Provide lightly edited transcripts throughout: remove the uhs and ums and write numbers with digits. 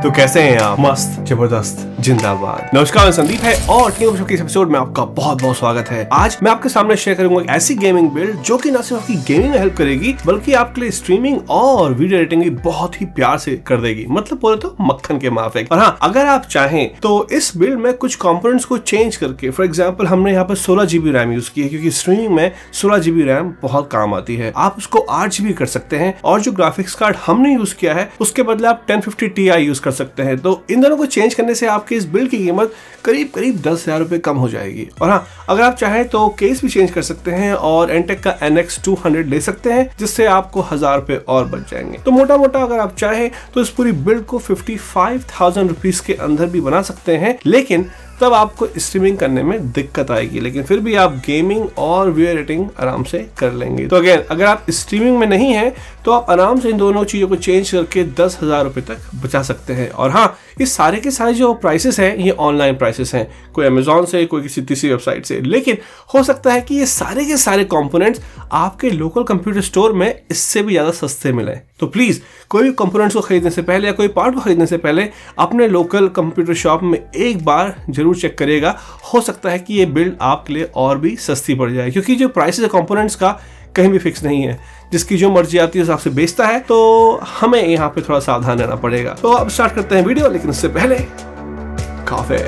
तो कैसे हैं आप? मस्त, जबरदस्त, जिंदाबाद। नमस्कार, मैं संदीप है और टीम ऑफ के इस एपिसोड में आपका बहुत बहुत स्वागत है। आज मैं आपके सामने शेयर करूंगा एक ऐसी गेमिंग बिल्ड जो कि न सिर्फ आपकी गेमिंग में हेल्प करेगी बल्कि आपके लिए स्ट्रीमिंग और वीडियो एडिटिंग भी बहुत ही प्यार से कर देगी। मतलब बोले तो मक्खन के माफिक। और हाँ, अगर आप चाहें तो इस बिल्ड में कुछ कंपोनेंट्स को चेंज करके, फॉर एग्जाम्पल हमने यहाँ पर 16 GB रैम यूज की है क्योंकि स्ट्रीमिंग में 16 GB रैम बहुत काम आती है। आप उसको 8 GB कर सकते हैं और जो ग्राफिक्स कार्ड हमने यूज किया है उसके बदले आप 1050 Ti यूज कर सकते हैं। तो इन दोनों को चेंज करने से आपकी इस बिल्ड की कीमत करीब 10,000 रुपए कम हो जाएगी। और हाँ, अगर आप चाहें तो केस भी चेंज कर सकते हैं और एंटेक का NX 200 ले सकते हैं जिससे आपको 1,000 रुपए और बच जाएंगे। तो मोटा मोटा अगर आप चाहें तो इस पूरी बिल्ड को 55,000 रुपीज के अंदर भी बना सकते हैं, लेकिन तब आपको स्ट्रीमिंग करने में दिक्कत आएगी। लेकिन फिर भी आप गेमिंग और वीडियो एडिटिंग आराम से कर लेंगे। तो अगेन, अगर आप स्ट्रीमिंग में नहीं हैं तो आप आराम से इन दोनों चीजों को चेंज करके 10,000 रुपए तक बचा सकते हैं। और हाँ, ये सारे के सारे जो प्राइसेस हैं ये ऑनलाइन प्राइसेस हैं, कोई अमेजोन से, कोई किसी तीसरी वेबसाइट से। लेकिन हो सकता है कि ये सारे के सारे कंपोनेंट्स आपके लोकल कंप्यूटर स्टोर में इससे भी ज्यादा सस्ते मिले। तो प्लीज कोई भी कंपोनेंट्स को खरीदने से पहले या कोई पार्ट को खरीदने से पहले अपने लोकल कंप्यूटर शॉप में एक बार जरूर चेक करिएगा। हो सकता है कि ये बिल्ड आपके लिए और भी सस्ती पड़ जाए, क्योंकि जो प्राइसेस है कंपोनेंट्स का कहीं भी फिक्स नहीं है। जिसकी जो मर्जी आती है उस हिसाब से बेचता है, तो हमें यहाँ पे थोड़ा सावधान रहना पड़ेगा। तो अब स्टार्ट करते हैं वीडियो, लेकिन उससे पहले कॉफी।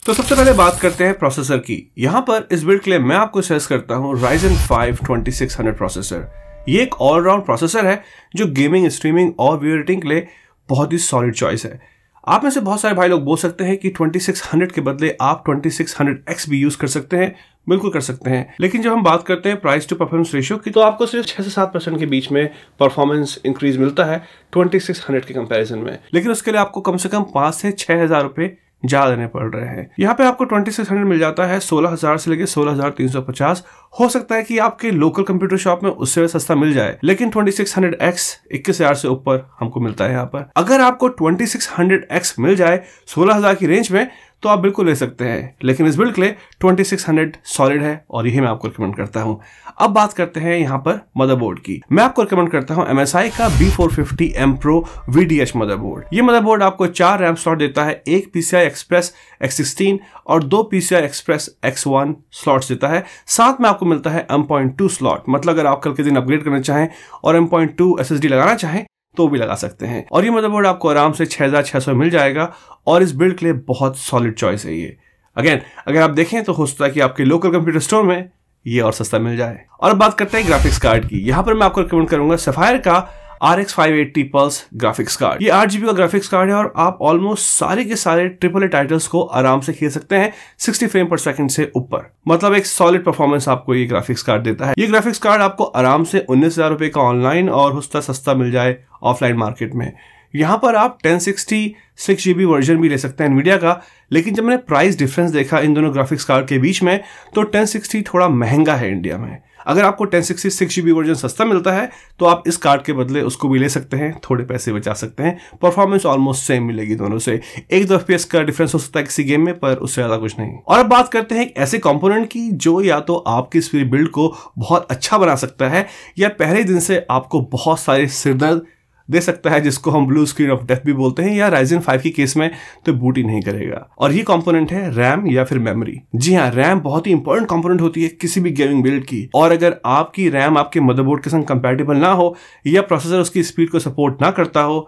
तो सबसे पहले बात करते हैं प्रोसेसर की। यहाँ पर इस बिल्ड के लिए मैं आपको सजेस्ट करता हूँ Ryzen 5 2600 प्रोसेसर। ये एक ऑलराउंड प्रोसेसर है जो गेमिंग, स्ट्रीमिंग और वीडियो एडिटिंग के लिए बहुत ही सॉलिड चॉइस है। आप में से बहुत सारे भाई लोग बोल सकते हैं कि 2600 के bदले आप 2600X भी यूज कर सकते हैं। बिल्कुल कर सकते हैं, लेकिन जब हम बात करते हैं प्राइस टू परफॉर्मेंस रेशियो की तो आपको सिर्फ 6 से 7% के बीच में परफॉर्मेंस इंक्रीज मिलता है 2600 के कंपैरिजन में। लेकिन उसके लिए आपको कम से कम 5 से 6,000 रुपए ज्यादा देने पड़ रहे हैं। यहाँ पे आपको 2600 मिल जाता है 16,000 से लेकर 16,350। हो सकता है कि आपके लोकल कंप्यूटर शॉप में उससे सस्ता मिल जाए, लेकिन 2600X 21,000 से ऊपर हमको मिलता है यहाँ पर। अगर आपको 2600X मिल जाए 16,000 की रेंज में तो आप बिल्कुल ले सकते हैं, लेकिन इस बिल्ड के लिए 2600 सॉलिड है और यही मैं आपको रिकमेंड करता हूं। अब बात करते हैं यहाँ पर मदरबोर्ड की। मैं आपको रिकमेंड करता हूं MSI का B450M Pro VDH मदरबोर्ड। ये मदरबोर्ड आपको 4 रैम स्लॉट देता है, एक PCI Express X16 और 2 PCI Express X1 स्लॉट्स देता है। साथ में आपको मिलता है M.2 स्लॉट। मतलब अगर आप कल के दिन अपग्रेड करना चाहें और M.2 SSD लगाना चाहें तो भी लगा सकते हैं। और ये मदरबोर्ड आपको आराम से 6,600 मिल जाएगा और इस बिल्ड के लिए बहुत सॉलिड चॉइस है ये। अगेन, अगर आप देखें तो हो सकता है कि आपके लोकल कंप्यूटर स्टोर में ये और सस्ता मिल जाए। और अब बात करते हैं ग्राफिक्स कार्ड की। यहाँ पर मैं आपको रिकमेंड करूंगा सफायर का RX 580 पल्स ग्राफिक्स कार्ड। ये 8 GB का ग्राफिक्स कार्ड है और आप ऑलमोस्ट सारे के सारे AAA टाइटल्स को आराम से खेल सकते हैं 60 फ्रेम पर सेकंड से ऊपर। मतलब एक सॉलिड परफॉर्मेंस आपको ये ग्राफिक्स कार्ड देता है। ये ग्राफिक्स कार्ड आपको आराम से 19,000 रुपए का ऑनलाइन और हो सकता सस्ता मिल जाए ऑफलाइन मार्केट में। यहाँ पर आप 1060 6 GB वर्जन भी ले सकते हैं NVIDIA का, लेकिन जब मैंने प्राइस डिफरेंस देखा इन दोनों ग्राफिक्स कार्ड के बीच में तो 1060 थोड़ा महंगा है इंडिया में। अगर आपको 1060 6 GB वर्जन सस्ता मिलता है तो आप इस कार्ड के बदले उसको भी ले सकते हैं, थोड़े पैसे बचा सकते हैं। परफॉर्मेंस ऑलमोस्ट सेम मिलेगी दोनों से। 1-2 FPS का डिफरेंस हो सकता है किसी गेम में, पर उससे ज्यादा कुछ नहीं। और अब बात करते हैं एक ऐसे कंपोनेंट की जो या तो आपकी इस पूरी बिल्ड को बहुत अच्छा बना सकता है या पहले दिन से आपको बहुत सारे सिरदर्द दे सकता है, जिसको हम ब्लू स्क्रीन ऑफ डेथ भी बोलते हैं, या Ryzen 5 की केस में तो बूट ही नहीं करेगा। और ये कंपोनेंट है रैम या फिर मेमोरी। जी हाँ, रैम बहुत ही इंपॉर्टेंट कंपोनेंट होती है किसी भी गेमिंग बिल्ड की। और अगर आपकी रैम आपके मदरबोर्ड के संग कंपैटिबल ना हो या प्रोसेसर उसकी स्पीड को सपोर्ट ना करता हो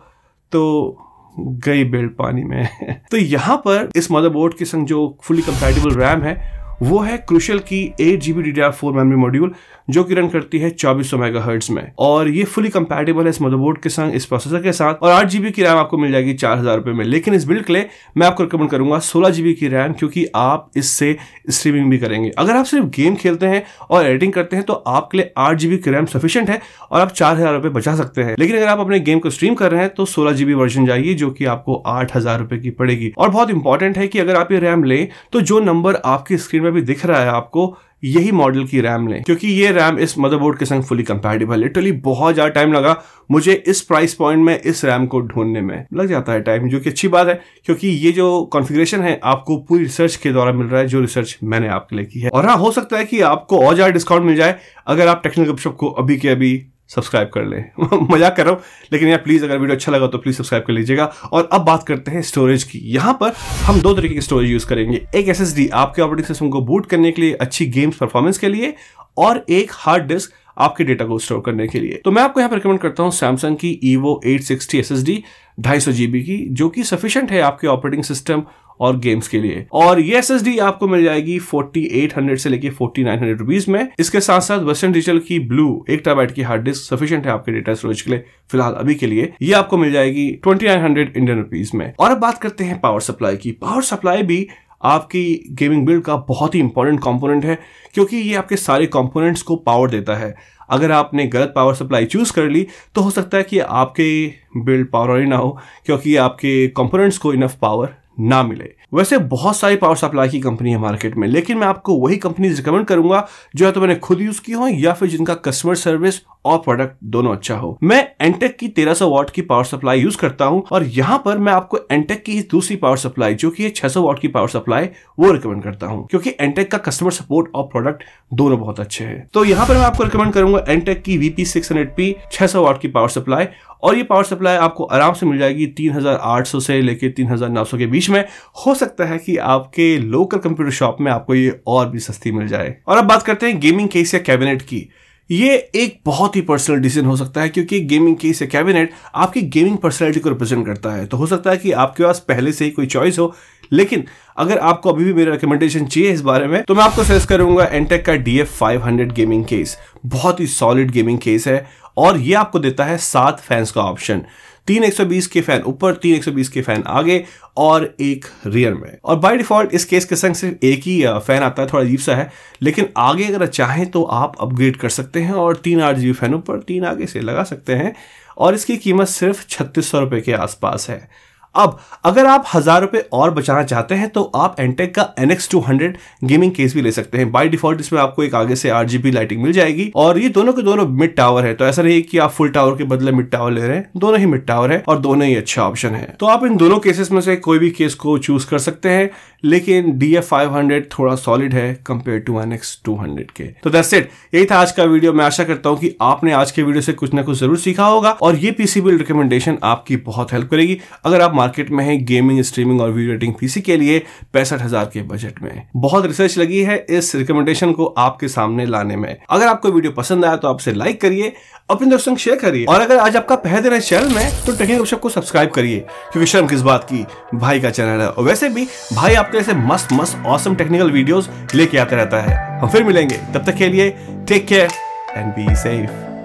तो गई बिल्ड पानी में। तो यहाँ पर इस मदरबोर्ड के संग जो फुली कंपैटिबल रैम है वो है क्रूशियल की 8 GB DDR4 मेमोरी मॉड्यूल जो कि रन करती है 2400 मेगाहर्ट्ज में। और ये फुली कंपैटिबल है इस मदरबोर्ड के संग, इस प्रोसेसर के साथ। और 8 GB की रैम आपको मिल जाएगी 4,000 रुपए में। लेकिन इस बिल्ड के लिए मैं आपको रिकमेंड करूंगा 16 GB की रैम, क्योंकि आप इससे स्ट्रीमिंग भी करेंगे। अगर आप सिर्फ गेम खेलते हैं और एडिटिंग करते हैं तो आपके लिए 8 GB की रैम सफिशिएंट है और आप 4,000 रुपए बचा सकते हैं। लेकिन अगर आप अपने गेम को स्ट्रीम कर रहे हैं तो 16 GB वर्जन जाइए जो कि आपको 8,000 रुपए की पड़ेगी। और बहुत इंपॉर्टेंट है कि अगर आप ये रैम लें तो जो नंबर आपकी स्क्रीन में भी दिख रहा है आपको, यही मॉडल की रैम लें, क्योंकि ये रैम इस मदरबोर्ड के संग फुली कंपैटिबल। लिटरली बहुत ज्यादा टाइम लगा मुझे इस प्राइस पॉइंट में इस रैम को ढूंढने में, लग जाता है टाइम, जो कि अच्छी बात है क्योंकि ये जो कॉन्फ़िगरेशन है आपको पूरी रिसर्च के द्वारा मिल रहा है, जो रिसर्च मैंने आपके लिए की है। और हाँ, हो सकता है कि आपको और ज्यादा डिस्काउंट मिल जाए अगर आप टेक्निकल गपशप को अभी के अभी सब्सक्राइब कर ले। मजाक कर रहा हूं, लेकिन यार प्लीज अगर वीडियो अच्छा लगा तो प्लीज सब्सक्राइब कर लीजिएगा। और अब बात करते हैं स्टोरेज की। यहां पर हम दो तरीके की स्टोरेज यूज करेंगे, एक SSD आपके ऑपरेटिंग सिस्टम को बूट करने के लिए, अच्छी गेम्स परफॉर्मेंस के लिए, और एक हार्ड डिस्क आपके डेटा को स्टोर करने के लिए। तो मैं आपको यहाँ पर रिकमेंड करता हूँ सैमसंग की Evo 860 SSD 250 GB की, जो कि सफिशिएंट है आपके ऑपरेटिंग सिस्टम और गेम्स के लिए। और ये SSD आपको मिल जाएगी 4800 से लेके 4900 रुपीज में। इसके साथ साथ वेस्टर्न डिजिटल की ब्लू 1 TB की हार्ड डिस्क सफिशिएंट है आपके डेटा स्टोरेज के लिए फिलहाल अभी के लिए। ये आपको मिल जाएगी 2900 इंडियन रुपीज में। और अब बात करते हैं पावर सप्लाई की। पावर सप्लाई भी आपकी गेमिंग बिल्ड का बहुत ही इंपॉर्टेंट कंपोनेंट है, क्योंकि ये आपके सारे कंपोनेंट्स को पावर देता है। अगर आपने गलत पावर सप्लाई चूज कर ली तो हो सकता है कि आपके बिल्ड पावर ही ना हो, क्योंकि आपके कंपोनेंट्स को इनफ पावर ना मिले। वैसे बहुत सारी पावर सप्लाई की कंपनी है मार्केट में, लेकिन मैं आपको वही कंपनीज रिकमेंड करूंगा जो या तो मैंने खुद यूज की हो या फिर जिनका कस्टमर सर्विस और प्रोडक्ट दोनों अच्छा हो। मैं एंटेक की 1300 वाट की पावर सप्लाई यूज करता हूं, और यहां पर मैं आपको एंटेक की दूसरी पावर सप्लाई जो कि 600 वाट की पावर सप्लाई वो रिकमेंड करता हूं, क्योंकि एंटेक का कस्टमर सपोर्ट और प्रोडक्ट दोनों बहुत अच्छे हैं। तो यहां पर मैं आपको रिकमेंड करूंगा एंटेक की VP600P 600 वाट की पावर सप्लाई, और ये पावर सप्लाई आपको आराम से मिल जाएगी 3800 से लेके 3900 के बीच में। हो सकता है कि आपके लोकल कंप्यूटर शॉप में आपको ये और भी सस्ती मिल जाए। और अब बात करते हैं गेमिंग केस या कैबिनेट की। ये एक बहुत ही पर्सनल डिसीजन हो सकता है, क्योंकि गेमिंग केस या कैबिनेट आपकी गेमिंग पर्सनैलिटी को रिप्रेजेंट करता है। तो हो सकता है कि आपके पास पहले से ही कोई चॉइस हो, लेकिन अगर आपको अभी भी मेरा रिकमेंडेशन चाहिए इस बारे में तो मैं आपको सजेस्ट करूंगा एंटेक का DF500 गेमिंग केस। बहुत ही सॉलिड गेमिंग केस है, और ये आपको देता है 7 फैंस का ऑप्शन, 3 120 के फैन ऊपर, 3 120 के फैन आगे और एक रियर में। और बाय डिफॉल्ट इस केस के संग सिर्फ एक ही फैन आता है, थोड़ा अजीब सा है, लेकिन आगे अगर चाहें तो आप अपग्रेड कर सकते हैं और 3 RGB फैन ऊपर 3 आगे से लगा सकते हैं, और इसकी कीमत सिर्फ 3600 रुपए के आसपास है। अब अगर आप 1000 रुपए और बचाना चाहते हैं तो आप एंटेक का NX200 गेमिंग केस भी ले सकते हैं। बाय डिफॉल्ट इसमें आपको एक आगे से RGB लाइटिंग मिल जाएगी, और ये दोनों के दोनों मिड टावर है, तो ऐसा नहीं कि आप फुल टावर के बदले मिड टावर ले रहे हैं, दोनों ही मिड टावर है और दोनों ही अच्छा ऑप्शन है। तो आप इन दोनों केसेस में से कोई भी केस को चूज कर सकते हैं, लेकिन DF500 थोड़ा सॉलिड है कंपेयर टू NX200 के। तो दैट्स इट, यही था आज का वीडियो। मैं आशा करता हूं कि आपने आज के वीडियो से कुछ ना कुछ जरूर सीखा होगा, और ये पीसी बिल्ड रिकमेंडेशन आपकी बहुत हेल्प करेगी अगर आप मार्केट में है गेमिंग, स्ट्रीमिंग और वीडियो एडिटिंग पीसी के लिए 65,000 के बजट में। बहुत रिसर्च लगी है इस रिकमेंडेशन को आपके सामने लाने में। अगर आपको वीडियो पसंद आया तो आपसे लाइक करिए, अपने दोस्तों को शेयर करिए, और अगर आज आपका पहले दिन है चैनल में तो टेक्निकल गपशप को सब्सक्राइब करिए, क्योंकि शर्म किस बात की, भाई का चैनल है। और वैसे भी भाई आपके ऐसे मस्त मस्त ऑसम टेक्निकल वीडियोस लेके आते रहता है। हम फिर मिलेंगे, तब तक के लिए take care and be safe.